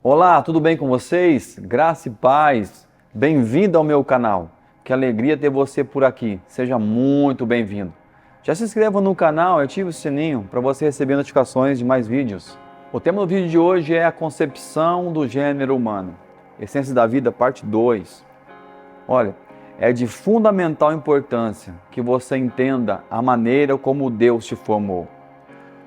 Olá, tudo bem com vocês? Graça e paz. Bem-vindo ao meu canal. Que alegria ter você por aqui. Seja muito bem-vindo. Já se inscreva no canal e ative o sininho para você receber notificações de mais vídeos. O tema do vídeo de hoje é a concepção do gênero humano. Essência da vida, parte 2. Olha, é de fundamental importância que você entenda a maneira como Deus te formou.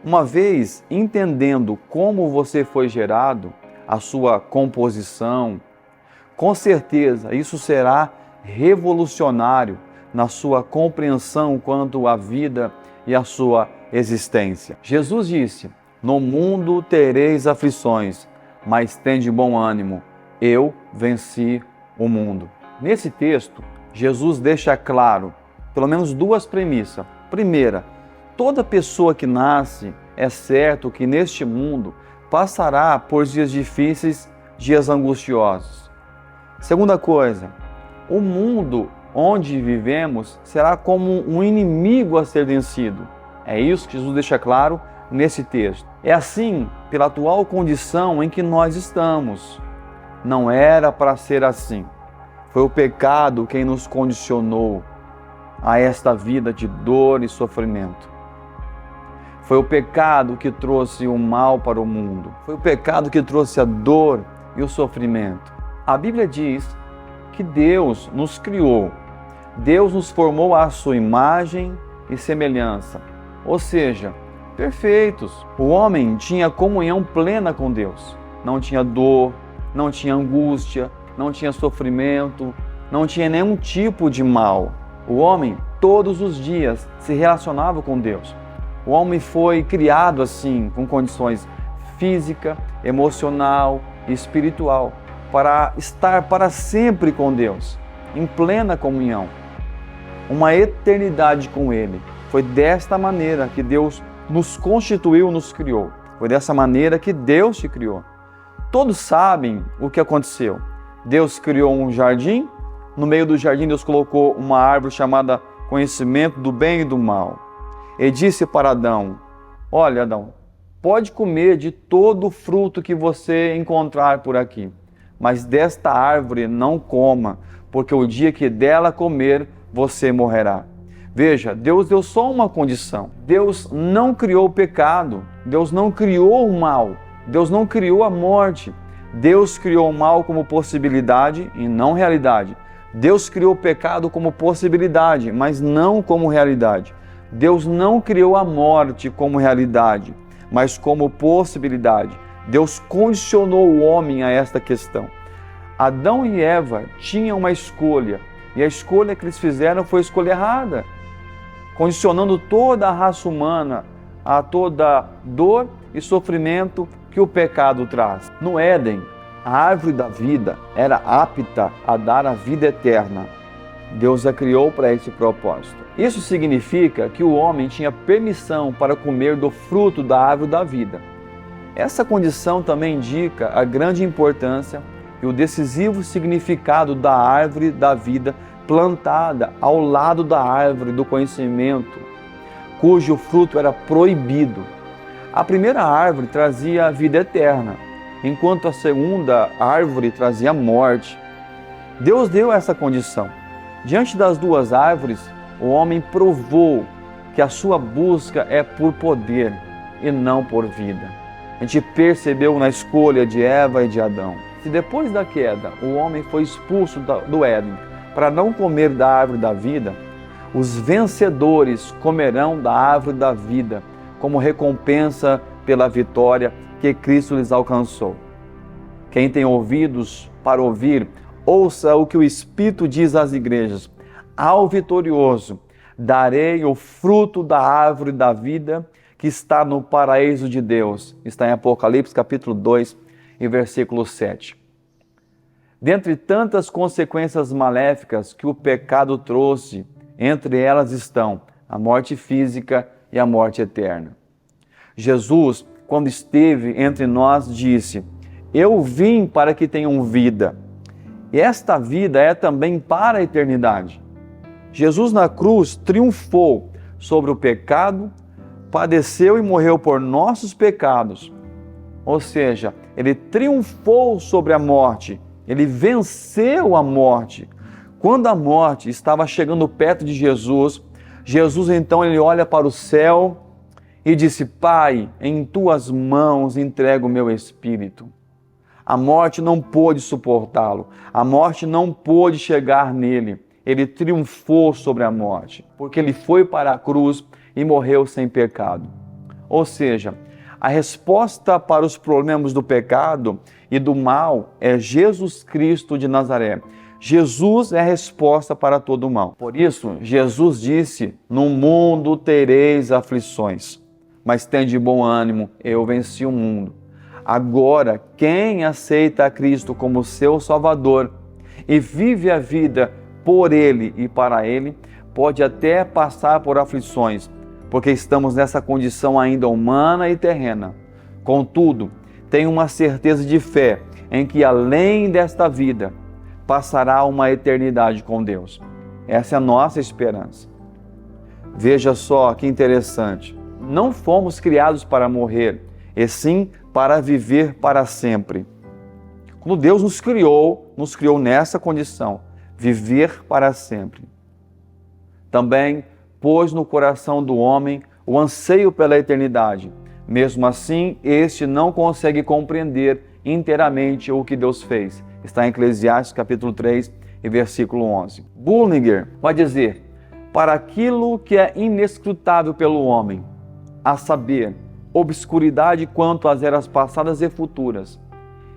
Uma vez entendendo como você foi gerado, a sua composição, com certeza isso será revolucionário na sua compreensão quanto à vida e à sua existência. Jesus disse: "No mundo tereis aflições, mas tende bom ânimo, eu venci o mundo." Nesse texto, Jesus deixa claro, pelo menos duas premissas. Primeira, toda pessoa que nasce, é certo que neste mundo passará por dias difíceis, dias angustiosos. Segunda coisa, o mundo onde vivemos será como um inimigo a ser vencido. É isso que Jesus deixa claro nesse texto. É assim pela atual condição em que nós estamos. Não era para ser assim. Foi o pecado quem nos condicionou a esta vida de dor e sofrimento. Foi o pecado que trouxe o mal para o mundo. Foi o pecado que trouxe a dor e o sofrimento. A Bíblia diz que Deus nos criou. Deus nos formou à sua imagem e semelhança. Ou seja, perfeitos. O homem tinha comunhão plena com Deus. Não tinha dor, não tinha angústia, não tinha sofrimento, não tinha nenhum tipo de mal. O homem, todos os dias, se relacionava com Deus. O homem foi criado assim, com condições física, emocional e espiritual, para estar para sempre com Deus, em plena comunhão, uma eternidade com Ele. Foi desta maneira que Deus nos constituiu, nos criou. Foi dessa maneira que Deus te criou. Todos sabem o que aconteceu. Deus criou um jardim, no meio do jardim Deus colocou uma árvore chamada conhecimento do bem e do mal. E disse para Adão: "Olha, Adão, pode comer de todo o fruto que você encontrar por aqui, mas desta árvore não coma, porque o dia que dela comer, você morrerá." Veja, Deus deu só uma condição. Deus não criou o pecado, Deus não criou o mal, Deus não criou a morte. Deus criou o mal como possibilidade e não realidade. Deus criou o pecado como possibilidade, mas não como realidade. Deus não criou a morte como realidade, mas como possibilidade. Deus condicionou o homem a esta questão. Adão e Eva tinham uma escolha, e a escolha que eles fizeram foi a escolha errada, condicionando toda a raça humana a toda dor e sofrimento que o pecado traz. No Éden, a árvore da vida era apta a dar a vida eterna. Deus a criou para esse propósito. Isso significa que o homem tinha permissão para comer do fruto da árvore da vida. Essa condição também indica a grande importância e o decisivo significado da árvore da vida plantada ao lado da árvore do conhecimento, cujo fruto era proibido. A primeira árvore trazia a vida eterna, enquanto a segunda árvore trazia a morte. Deus deu essa condição. Diante das duas árvores, o homem provou que a sua busca é por poder e não por vida. A gente percebeu na escolha de Eva e de Adão. Se depois da queda o homem foi expulso do Éden para não comer da árvore da vida, os vencedores comerão da árvore da vida como recompensa pela vitória que Cristo lhes alcançou. Quem tem ouvidos para ouvir, ouça o que o Espírito diz às igrejas. Ao vitorioso darei o fruto da árvore da vida que está no paraíso de Deus. Está em Apocalipse capítulo 2 e versículo 7. Dentre tantas consequências maléficas que o pecado trouxe, entre elas estão a morte física e a morte eterna. Jesus, quando esteve entre nós, disse: "Eu vim para que tenham vida, e esta vida é também para a eternidade." Jesus na cruz triunfou sobre o pecado, padeceu e morreu por nossos pecados. Ou seja, ele triunfou sobre a morte, ele venceu a morte. Quando a morte estava chegando perto de Jesus, Jesus então ele olha para o céu e disse: Pai, em tuas mãos entrego o meu espírito. A morte não pôde suportá-lo, a morte não pôde chegar nele. Ele triunfou sobre a morte, porque ele foi para a cruz e morreu sem pecado. Ou seja, a resposta para os problemas do pecado e do mal é Jesus Cristo de Nazaré. Jesus é a resposta para todo o mal. Por isso, Jesus disse: no mundo tereis aflições, mas tende bom ânimo, eu venci o mundo. Agora, quem aceita a Cristo como seu Salvador e vive a vida por Ele e para Ele, pode até passar por aflições, porque estamos nessa condição ainda humana e terrena. Contudo, tem uma certeza de fé em que além desta vida, passará uma eternidade com Deus. Essa é a nossa esperança. Veja só que interessante. Não fomos criados para morrer, e sim para viver para sempre. Quando Deus nos criou nessa condição, viver para sempre. Também pôs no coração do homem o anseio pela eternidade. Mesmo assim, este não consegue compreender inteiramente o que Deus fez. Está em Eclesiastes capítulo 3 e versículo 11. Bullinger vai dizer: para aquilo que é inescrutável pelo homem, a saber, obscuridade quanto às eras passadas e futuras,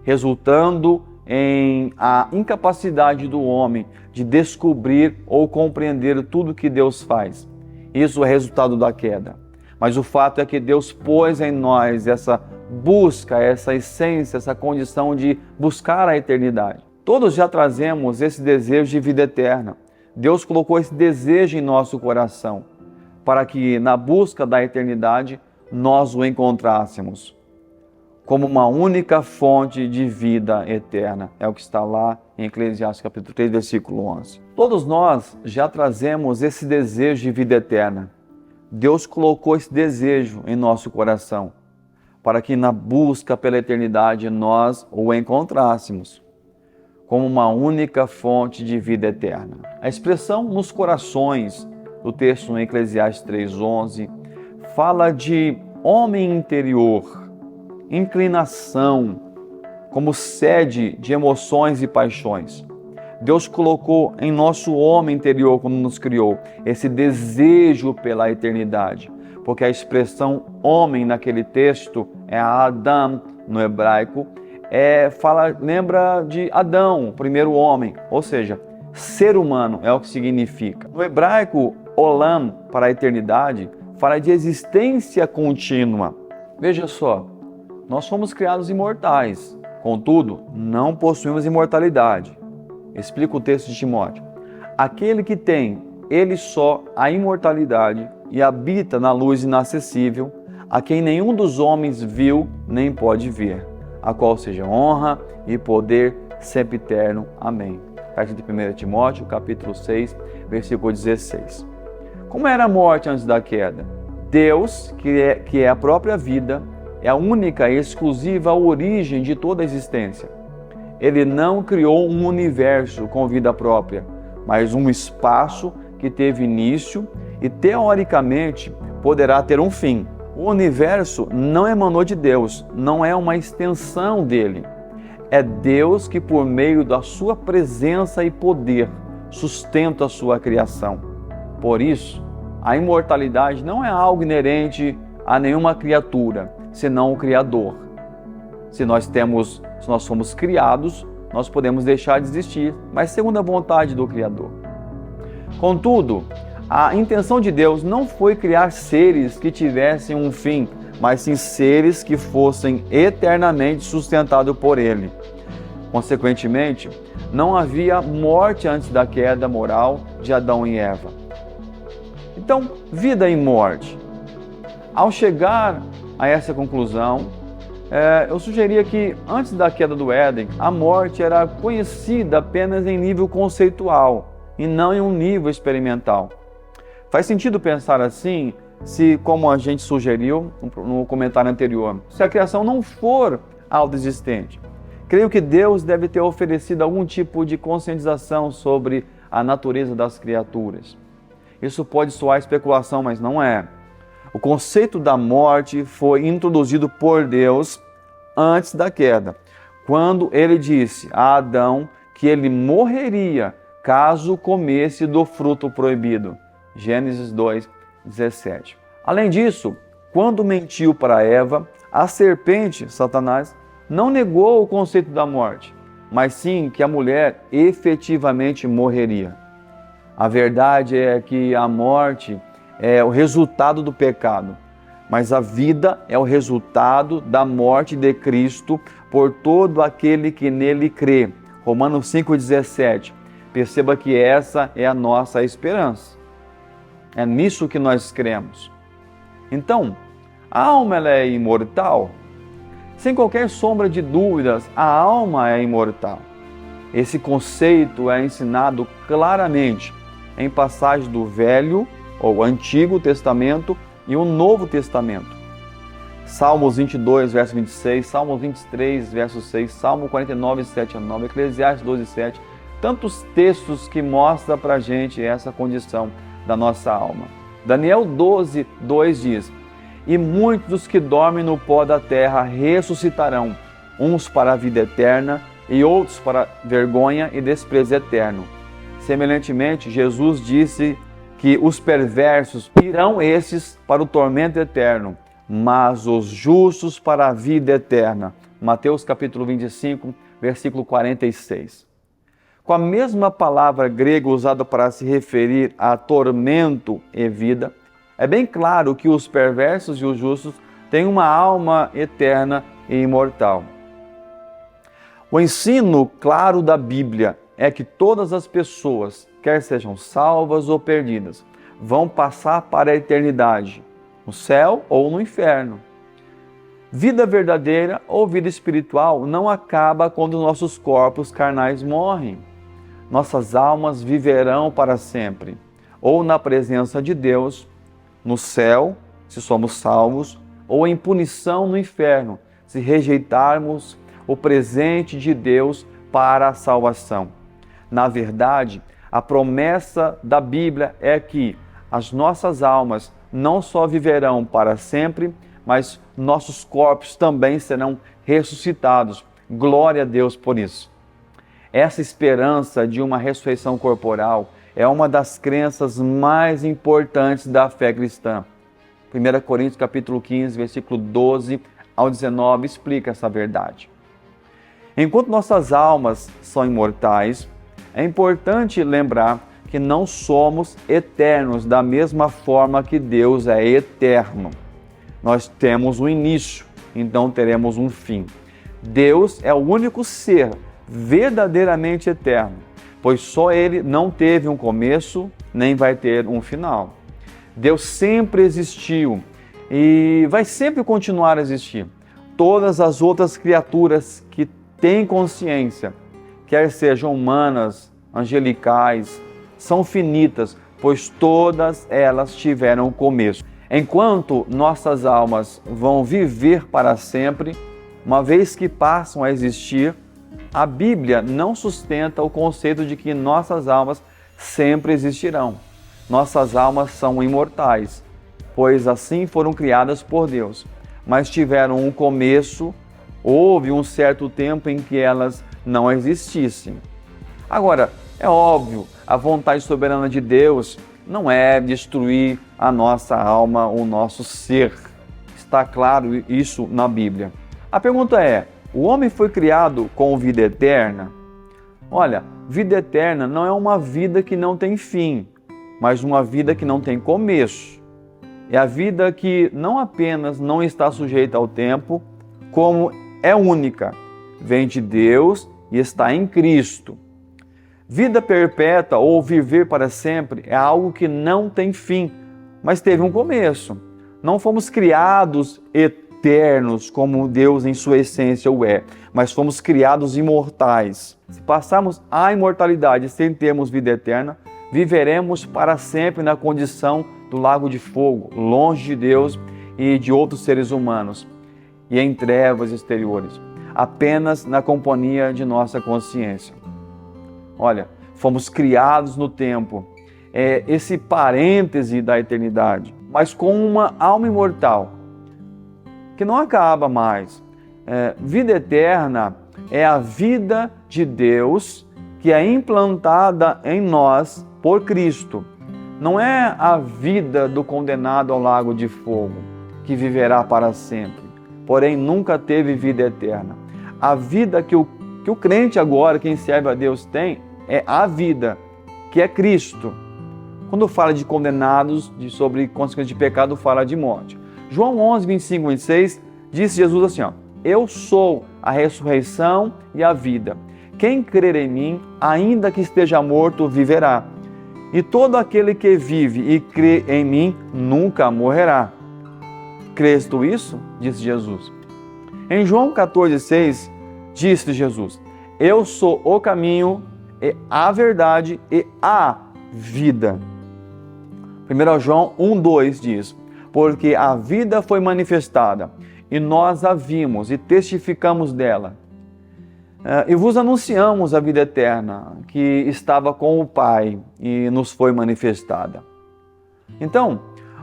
resultando em a incapacidade do homem de descobrir ou compreender tudo que Deus faz. Isso é resultado da queda. Mas o fato é que Deus pôs em nós essa busca, essa essência, essa condição de buscar a eternidade. Todos já trazemos esse desejo de vida eterna. Deus colocou esse desejo em nosso coração para que na busca da eternidade nós o encontrássemos como uma única fonte de vida eterna. É o que está lá em Eclesiastes capítulo 3, versículo 11. Todos nós já trazemos esse desejo de vida eterna. Deus colocou esse desejo em nosso coração para que na busca pela eternidade nós o encontrássemos como uma única fonte de vida eterna. A expressão nos corações do texto em Eclesiastes 3:11 fala de homem interior, inclinação, como sede de emoções e paixões. Deus colocou em nosso homem interior, quando nos criou, esse desejo pela eternidade, porque a expressão homem naquele texto é Adam no hebraico, lembra de Adão, o primeiro homem, ou seja, ser humano é o que significa. No hebraico, olam, para a eternidade, fala de existência contínua. Veja só, nós fomos criados imortais, contudo, não possuímos imortalidade. Explica o texto de Timóteo. Aquele que tem, ele só, a imortalidade e habita na luz inacessível, a quem nenhum dos homens viu nem pode ver, a qual seja honra e poder sempre eterno. Amém. Carta de 1 Timóteo, capítulo 6, versículo 16. Como era a morte antes da queda? Deus, que é a própria vida, é a única e exclusiva origem de toda a existência. Ele não criou um universo com vida própria, mas um espaço que teve início e, teoricamente, poderá ter um fim. O universo não emanou de Deus, não é uma extensão dele. É Deus que, por meio da sua presença e poder, sustenta a sua criação. Por isso, a imortalidade não é algo inerente a nenhuma criatura, senão o Criador. Se nós somos criados, nós podemos deixar de existir, mas segundo a vontade do Criador. Contudo, a intenção de Deus não foi criar seres que tivessem um fim, mas sim seres que fossem eternamente sustentados por Ele. Consequentemente, não havia morte antes da queda moral de Adão e Eva. Então, vida e morte. Ao chegar a essa conclusão, eu sugeria que, antes da queda do Éden, a morte era conhecida apenas em nível conceitual e não em um nível experimental. Faz sentido pensar assim, se, como a gente sugeriu no comentário anterior, se a criação não for autoexistente. Creio que Deus deve ter oferecido algum tipo de conscientização sobre a natureza das criaturas. Isso pode soar especulação, mas não é. O conceito da morte foi introduzido por Deus antes da queda, quando ele disse a Adão que ele morreria caso comesse do fruto proibido. Gênesis 2:17. Além disso, quando mentiu para Eva, a serpente, Satanás, não negou o conceito da morte, mas sim que a mulher efetivamente morreria. A verdade é que a morte é o resultado do pecado, mas a vida é o resultado da morte de Cristo por todo aquele que nele crê. Romanos 5,17. Perceba que essa é a nossa esperança. É nisso que nós cremos. Então, a alma ela é imortal? Sem qualquer sombra de dúvidas, a alma é imortal. Esse conceito é ensinado claramente em passagens do Velho ou Antigo Testamento e o Novo Testamento. Salmos 22, verso 26, Salmos 23, verso 6, Salmo 49, 7 a 9, Eclesiastes 12, 7. Tantos textos que mostram para a gente essa condição da nossa alma. Daniel 12, 2 diz: e muitos dos que dormem no pó da terra ressuscitarão, uns para a vida eterna e outros para vergonha e desprezo eterno. Semelhantemente, Jesus disse que os perversos irão esses para o tormento eterno, mas os justos para a vida eterna. Mateus capítulo 25, versículo 46. Com a mesma palavra grega usada para se referir a tormento e vida, é bem claro que os perversos e os justos têm uma alma eterna e imortal. O ensino claro da Bíblia é que todas as pessoas, quer sejam salvas ou perdidas, vão passar para a eternidade, no céu ou no inferno. Vida verdadeira ou vida espiritual não acaba quando nossos corpos carnais morrem. Nossas almas viverão para sempre, ou na presença de Deus, no céu, se somos salvos, ou em punição no inferno, se rejeitarmos o presente de Deus para a salvação. Na verdade, a promessa da Bíblia é que as nossas almas não só viverão para sempre, mas nossos corpos também serão ressuscitados. Glória a Deus por isso. Essa esperança de uma ressurreição corporal é uma das crenças mais importantes da fé cristã. 1 Coríntios capítulo 15, versículo 12 ao 19 explica essa verdade. Enquanto nossas almas são imortais, é importante lembrar que não somos eternos da mesma forma que Deus é eterno. Nós temos um início, então teremos um fim. Deus é o único ser verdadeiramente eterno, pois só Ele não teve um começo, nem vai ter um final. Deus sempre existiu e vai sempre continuar a existir. Todas as outras criaturas que têm consciência, quer sejam humanas, angelicais, são finitas, pois todas elas tiveram começo. Enquanto nossas almas vão viver para sempre, uma vez que passam a existir, a Bíblia não sustenta o conceito de que nossas almas sempre existirão. Nossas almas são imortais, pois assim foram criadas por Deus, mas tiveram um começo, houve um certo tempo em que elas não existissem. Agora, é óbvio, a vontade soberana de Deus não é destruir a nossa alma, o nosso ser. Está claro isso na Bíblia. A pergunta é: o homem foi criado com vida eterna? Olha, vida eterna não é uma vida que não tem fim, mas uma vida que não tem começo. É a vida que não apenas não está sujeita ao tempo, como é única, vem de Deus e está em Cristo. Vida perpétua ou viver para sempre é algo que não tem fim, mas teve um começo. Não fomos criados eternos como Deus em sua essência o é, mas fomos criados imortais. Se passarmos a imortalidade sem termos vida eterna, viveremos para sempre na condição do lago de fogo, longe de Deus e de outros seres humanos, e em trevas exteriores. apenas na companhia de nossa consciência. Olha, fomos criados no tempo, esse parêntese da eternidade, mas com uma alma imortal, que não acaba mais. Vida eterna é a vida de Deus que é implantada em nós por Cristo. Não é a vida do condenado ao lago de fogo, que viverá para sempre, porém nunca teve vida eterna. A vida que o crente agora, quem serve a Deus, tem, é a vida, que é Cristo. Quando fala de condenados, sobre consequências de pecado, fala de morte. João 11, 25 e 26, disse Jesus assim, eu sou a ressurreição e a vida. Quem crer em mim, ainda que esteja morto, viverá. E todo aquele que vive e crê em mim, nunca morrerá. Crês tu isso? Disse Jesus. Em João 14, 6, disse Jesus, eu sou o caminho, e a verdade e a vida. 1 João 1, 2 diz, porque a vida foi manifestada, e nós a vimos e testificamos dela. E vos anunciamos a vida eterna, que estava com o Pai e nos foi manifestada. Então,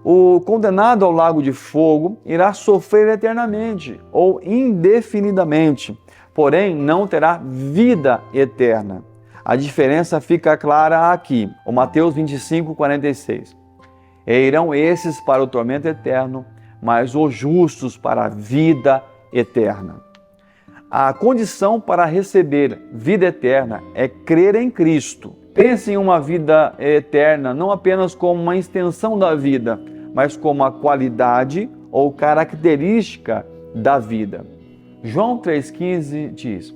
o condenado ao lago de fogo irá sofrer eternamente ou indefinidamente, porém não terá vida eterna. A diferença fica clara aqui, o Mateus 25, 46. E irão esses para o tormento eterno, mas os justos para a vida eterna. A condição para receber vida eterna é crer em Cristo. Pense em uma vida eterna não apenas como uma extensão da vida, mas como a qualidade ou característica da vida. João 3,15 diz,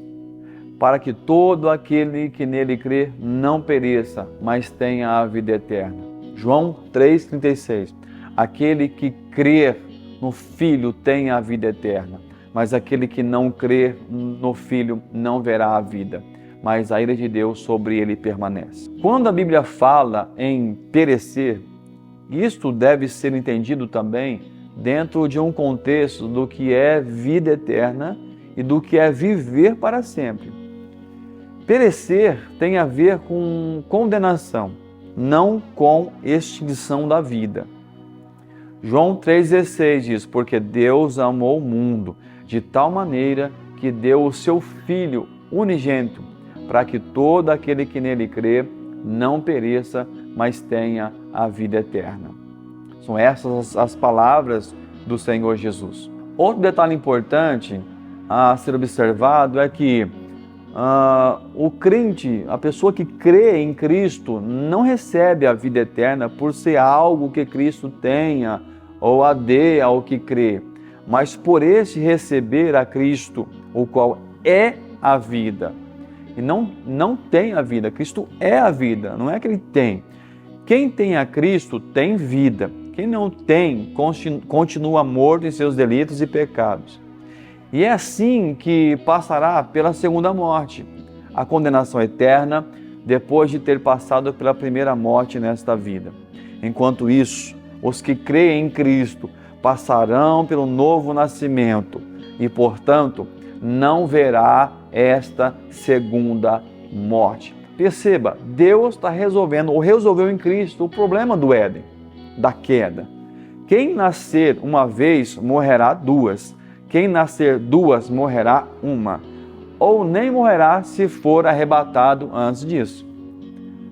para que todo aquele que nele crê não pereça, mas tenha a vida eterna. João 3,36, aquele que crer no Filho tem a vida eterna, mas aquele que não crer no Filho não verá a vida, mas a ira de Deus sobre ele permanece. Quando a Bíblia fala em perecer, isto deve ser entendido também dentro de um contexto do que é vida eterna e do que é viver para sempre. Perecer tem a ver com condenação, não com extinção da vida. João 3,16 diz, porque Deus amou o mundo de tal maneira que deu o seu Filho unigênito, para que todo aquele que nele crê não pereça, mas tenha a vida eterna. São essas as palavras do Senhor Jesus. Outro detalhe importante a ser observado é que o crente, a pessoa que crê em Cristo, não recebe a vida eterna por ser algo que Cristo tenha ou a dê ao que crê, mas por esse receber a Cristo, o qual é a vida. E não tem a vida, Cristo é a vida, não é que ele tem. Quem tem a Cristo tem vida, quem não tem continua morto em seus delitos e pecados. E é assim que passará pela segunda morte, a condenação eterna, depois de ter passado pela primeira morte nesta vida. Enquanto isso, os que creem em Cristo passarão pelo novo nascimento e, portanto, não verá esta segunda morte. Perceba, Deus está resolvendo, ou resolveu em Cristo, o problema do Éden, da queda. Quem nascer uma vez, morrerá duas. Quem nascer duas, morrerá uma. Ou nem morrerá se for arrebatado antes disso.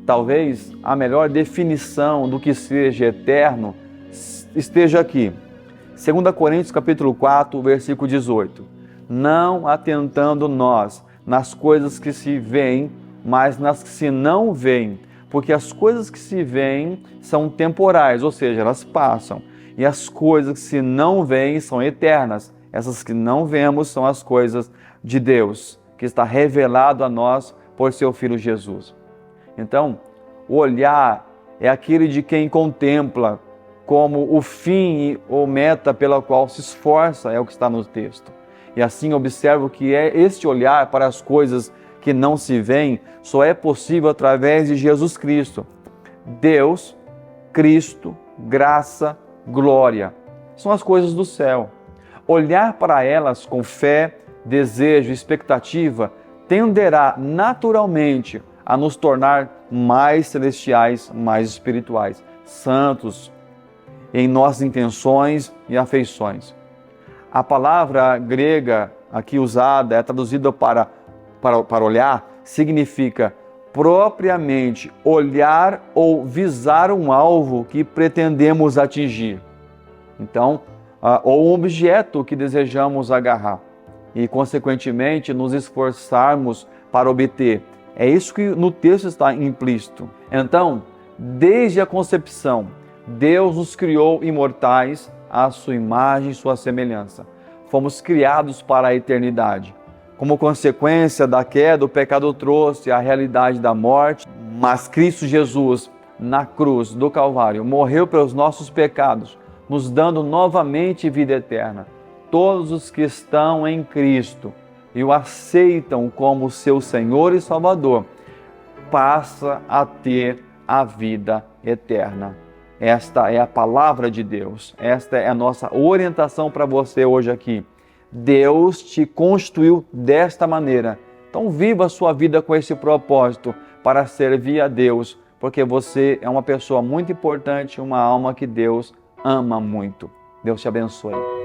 Talvez a melhor definição do que seja eterno esteja aqui. 2 Coríntios capítulo 4, versículo 18. Não atentando nós nas coisas que se veem, mas nas que se não veem, porque as coisas que se veem são temporais, ou seja, elas passam, e as coisas que se não veem são eternas. Essas que não vemos são as coisas de Deus, que está revelado a nós por seu Filho Jesus. Então, o olhar é aquele de quem contempla como o fim ou meta pela qual se esforça, é o que está no texto. E assim observo que este olhar para as coisas que não se veem só é possível através de Jesus Cristo. Deus, Cristo, graça, glória, são as coisas do céu. Olhar para elas com fé, desejo, expectativa, tenderá naturalmente a nos tornar mais celestiais, mais espirituais, santos em nossas intenções e afeições. A palavra grega aqui usada é traduzida para olhar, significa propriamente olhar ou visar um alvo que pretendemos atingir. Então, ou um objeto que desejamos agarrar e, consequentemente, nos esforçarmos para obter. É isso que no texto está implícito. Então, desde a concepção, Deus nos criou imortais à sua imagem e sua semelhança. Fomos criados para a eternidade. Como consequência da queda, o pecado trouxe a realidade da morte, mas Cristo Jesus, na cruz do Calvário, morreu pelos nossos pecados, nos dando novamente vida eterna. Todos os que estão em Cristo e o aceitam como seu Senhor e Salvador, passa a ter a vida eterna. Esta é a palavra de Deus. Esta é a nossa orientação para você hoje aqui. Deus te constituiu desta maneira. Então viva a sua vida com esse propósito para servir a Deus, porque você é uma pessoa muito importante, uma alma que Deus ama muito. Deus te abençoe.